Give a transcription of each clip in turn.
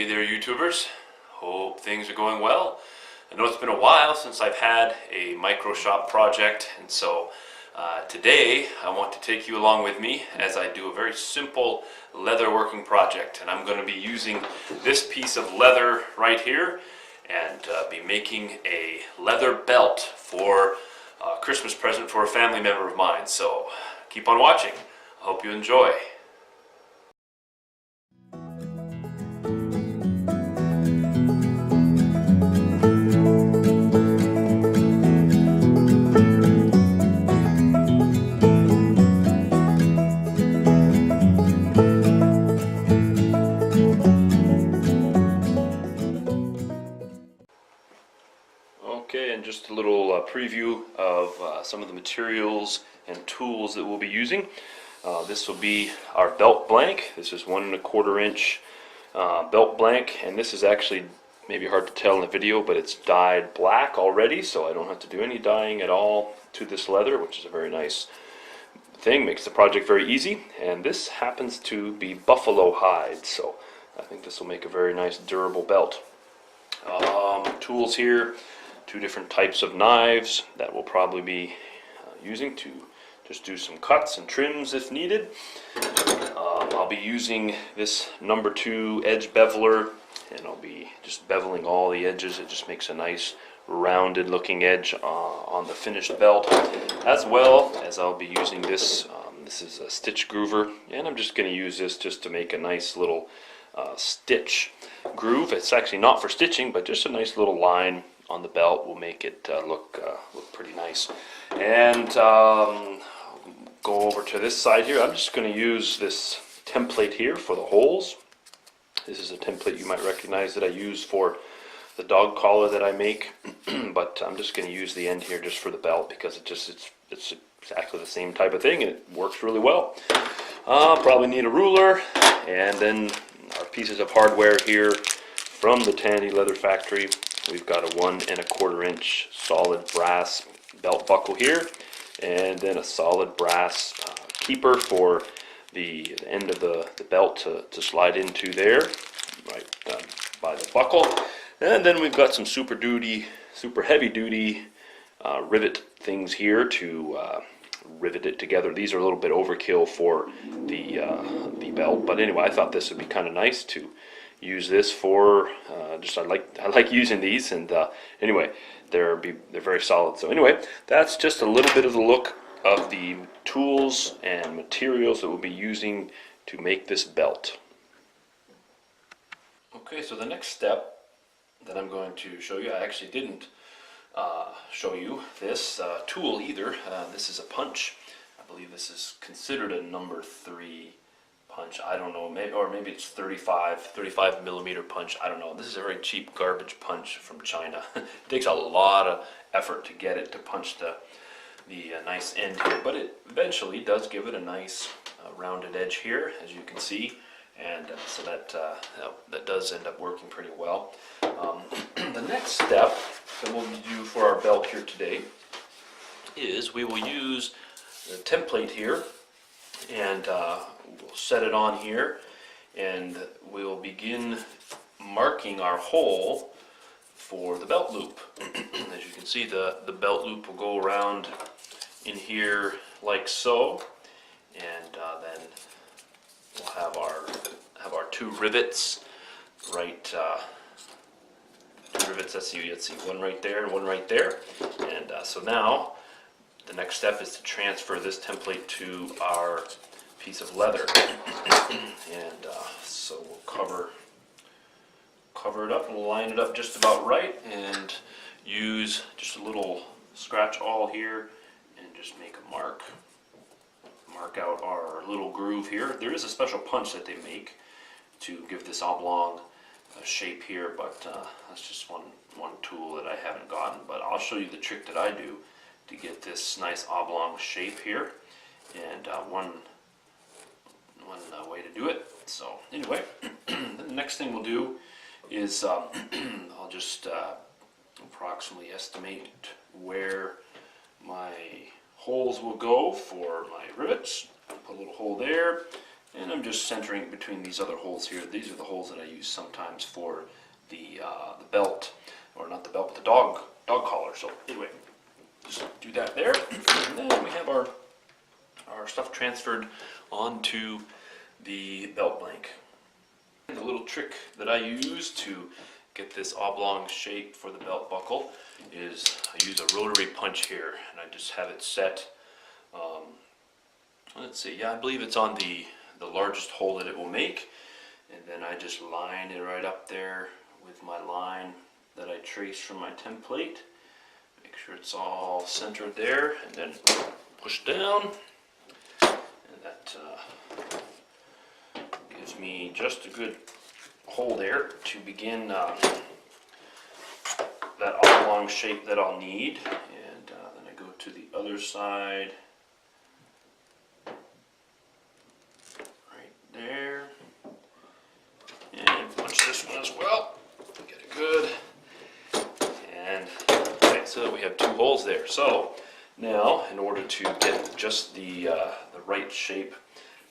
Hey there, YouTubers. Hope things are going well. I know it's been a while since I've had a micro shop project, and so today I want to take you along with me as I do a very simple leather working project. And I'm going to be using this piece of leather right here and be making a leather belt for a Christmas present for a family member of mine. So keep on watching. I hope you enjoy. Okay, and just a little preview of some of the materials and tools that we'll be using. This will be our belt blank. This is 1 1/4 inch belt blank, and this is actually maybe hard to tell in the video, but it's dyed black already, so I don't have to do any dyeing at all to this leather, which is a very nice thing, makes the project very easy. And this happens to be buffalo hide, so I think this will make a very nice durable belt. Tools here. 2 different types of knives that we'll probably be using to just do some cuts and trims if needed. I'll be using this number 2 edge beveler, and I'll be just beveling all the edges. It just makes a nice rounded looking edge on the finished belt, as well as I'll be using this. This is a stitch groover, and I'm just going to use this just to make a nice little stitch groove. It's actually not for stitching, but just a nice little line on the belt will make it look pretty nice. And go over to this side here. I'm just going to use this template here for the holes. This is a template you might recognize that I use for the dog collar that I make, but I'm just going to use the end here just for the belt because it's exactly the same type of thing and it works really well. Probably need a ruler, and then our pieces of hardware here from the Tandy Leather Factory. We've got a 1 1/4 inch solid brass belt buckle here, and then a solid brass keeper for the end of the belt to slide into there, right by the buckle. And then we've got some super heavy duty rivet things here to rivet it together. These are a little bit overkill for the belt, but anyway, I thought this would be kind of nice to use this for I like using these, and anyway, they're very solid. So anyway, that's just a little bit of the look of the tools and materials that we'll be using to make this belt. Okay, so the next step that I'm going to show you, I actually didn't show you this tool either. This is a punch. I believe this is considered a number 3 punch. I don't know, maybe it's 35 millimeter punch. I don't know. This is a very cheap garbage punch from China. It takes a lot of effort to get it to punch the nice end here, but it eventually does give it a nice rounded edge here, as you can see, and so that does end up working pretty well. The next step that we'll do for our belt here today is we will use the template here, and we'll set it on here, and we'll begin marking our hole for the belt loop. As you can see, the belt loop will go around in here like so, and then we'll have our 2 rivets, right? 2 rivets. Let's see, 1 right there and 1 right there, and so now the next step is to transfer this template to our piece of leather, and so we'll cover it up and line it up just about right, and use just a little scratch awl here and just make a mark out our little groove here. There is a special punch that they make to give this oblong shape here, but that's just one tool that I haven't gotten, but I'll show you the trick that I do to get this nice oblong shape here, and one way to do it. So anyway, the next thing we'll do is I'll just approximately estimate where my holes will go for my rivets. Put a little hole there, And I'm just centering it between these other holes here. These are the holes that I use sometimes for the belt, or not the belt, but the dog collar. So anyway, just do that there, and then we have our stuff transferred onto the belt blank. And the little trick that I use to get this oblong shape for the belt buckle is I use a rotary punch here, and I just have it set. Let's see, yeah, I believe it's on the largest hole that it will make, and then I just line it right up there with my line that I traced from my template. Make sure it's all centered there, and then push down, and that gives me just a good hole there to begin that oblong shape that I'll need. And then I go to the other side. There, and punch this one as well, get it good, and okay, so we have two holes there. So now, in order to get just the right shape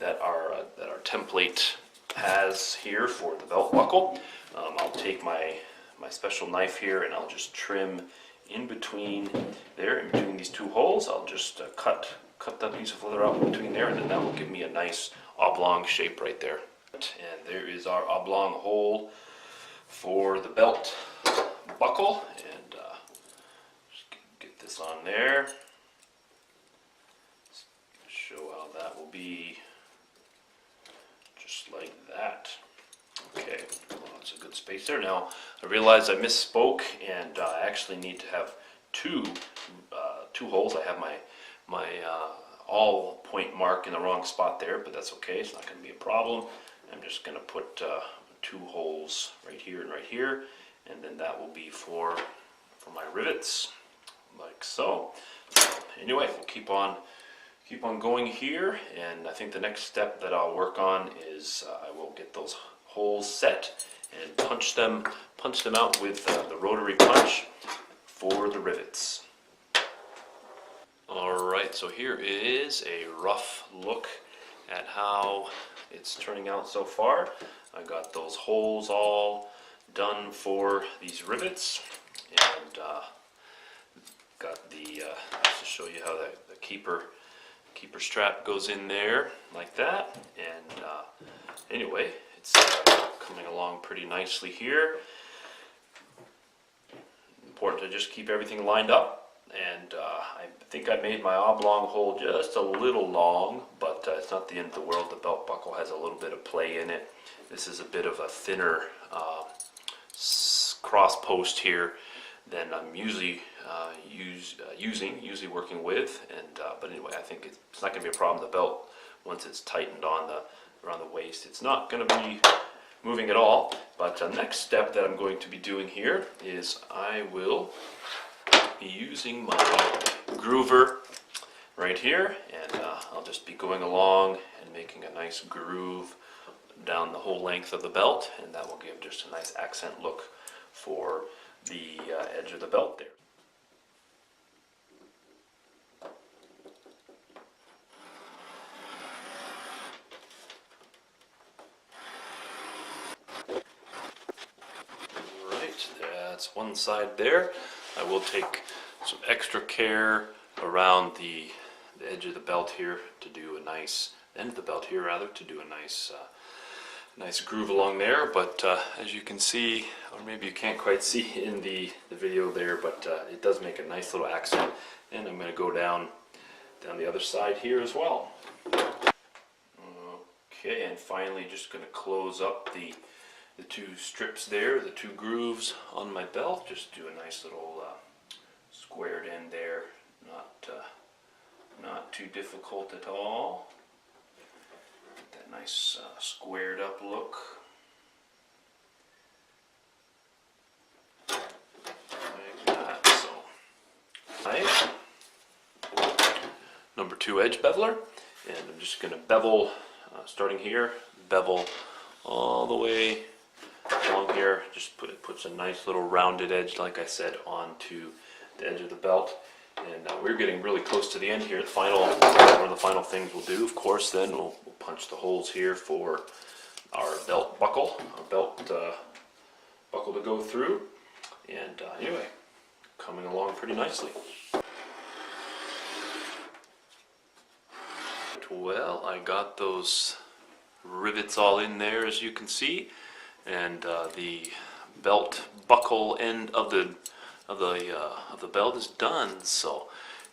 that our template has here for the belt buckle, I'll take my special knife here and I'll just trim in between there, in between these two holes. I'll just cut that piece of leather out in between there, and then that will give me a nice oblong shape right there. And there is our oblong hole for the belt buckle, and just get this on there. Let's show how that will be, just like that. Okay, well, that's a good space there. Now I realize I misspoke, and I actually need to have two holes. I have my all point mark in the wrong spot there, but that's okay, it's not going to be a problem. I'm just going to put two holes right here and right here, and then that will be for my rivets, like so. So anyway, we'll keep on going here, and I think the next step that I'll work on is I will get those holes set and punch them out with the rotary punch for the rivets. Alright, so here is a rough look at how it's turning out so far. I got those holes all done for these rivets, and got the just to show you how the keeper strap goes in there like that. And anyway, it's coming along pretty nicely here. Important to just keep everything lined up. And I think I made my oblong hole just a little long, but it's not the end of the world. The belt buckle has a little bit of play in it. This is a bit of a thinner cross post here than I'm usually working with. And but anyway, I think it's not going to be a problem. The belt, once it's tightened on around the waist, it's not going to be moving at all. But the next step that I'm going to be doing here is I will be using my groover right here, and I'll just be going along and making a nice groove down the whole length of the belt, and that will give just a nice accent look for the edge of the belt there. Right, that's one side there. I will take some extra care around the edge of the belt here to do a nice, end of the belt here rather, to do a nice nice groove along there. But as you can see, or maybe you can't quite see in the video there, but it does make a nice little accent. And I'm going to go down the other side here as well. Okay, and finally just going to close up the two strips there, the two grooves on my belt. Just do a nice little squared end there, not too difficult at all. Get that nice squared up look. Like that. So, nice. Number 2 edge beveler, and I'm just going to bevel, starting here, bevel all the way along here. Just puts a nice little rounded edge, like I said, onto the edge of the belt. And we're getting really close to the end here. One of the final things we'll do, of course, then we'll punch the holes here for our belt buckle, buckle to go through. And anyway, coming along pretty nicely. Well, I got those rivets all in there, as you can see, and the belt buckle end of the belt is done. So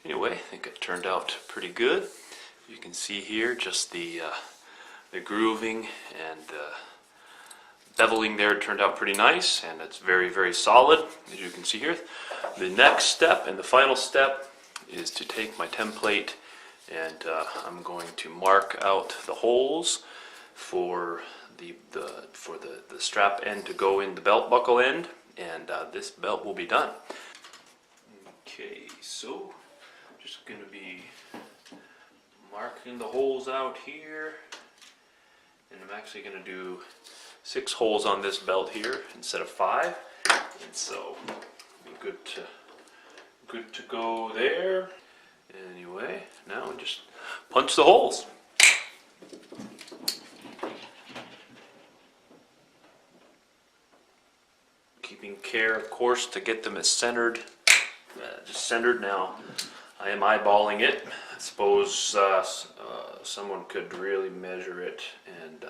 anyway, I think it turned out pretty good. You can see here just the grooving and beveling there turned out pretty nice, and it's very, very solid, as you can see here. The next step and the final step is to take my template, and I'm going to mark out the holes for the strap end to go in the belt buckle end, and this belt will be done. Okay, so just going to be marking the holes out here, and I'm actually going to do 6 holes on this belt here instead of 5, and so be good to go there. Anyway, now we just punch the holes. Keeping care, of course, to get them as centered, just centered. Now, I am eyeballing it. I suppose someone could really measure it and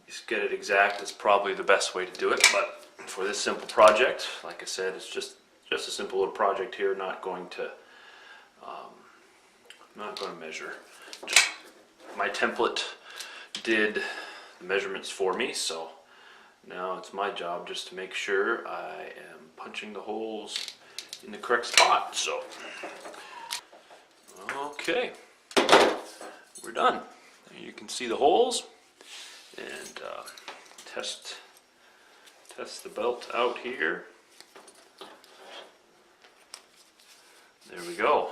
just get it exact. Is probably the best way to do it. But for this simple project, like I said, it's just a simple little project here. Not going to measure. Just, my template did the measurements for me, so now it's my job just to make sure I am punching the holes in the correct spot. So, okay, we're done. You can see the holes, and test the belt out here. There we go.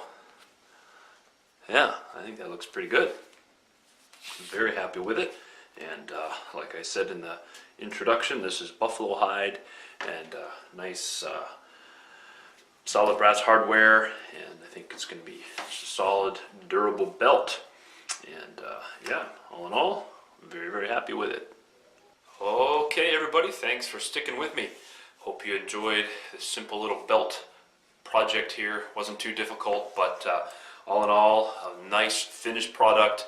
Yeah, I think that looks pretty good. I'm very happy with it, and like I said in the introduction, this is buffalo hide and nice solid brass hardware, and I think it's going to be a solid, durable belt. And yeah, all in all, I'm very, very happy with it. Okay, everybody, thanks for sticking with me. Hope you enjoyed this simple little belt project here. Wasn't too difficult, but all in all, a nice finished product.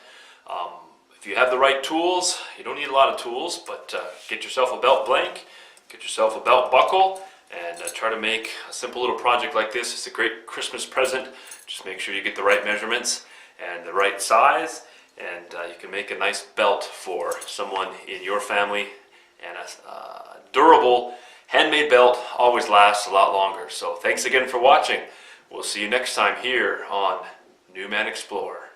If you have the right tools, you don't need a lot of tools, but get yourself a belt blank, get yourself a belt buckle, and try to make a simple little project like this. It's a great Christmas present. Just make sure you get the right measurements and the right size, and you can make a nice belt for someone in your family. And a durable handmade belt always lasts a lot longer. So thanks again for watching. We'll see you next time here on NuManXplore.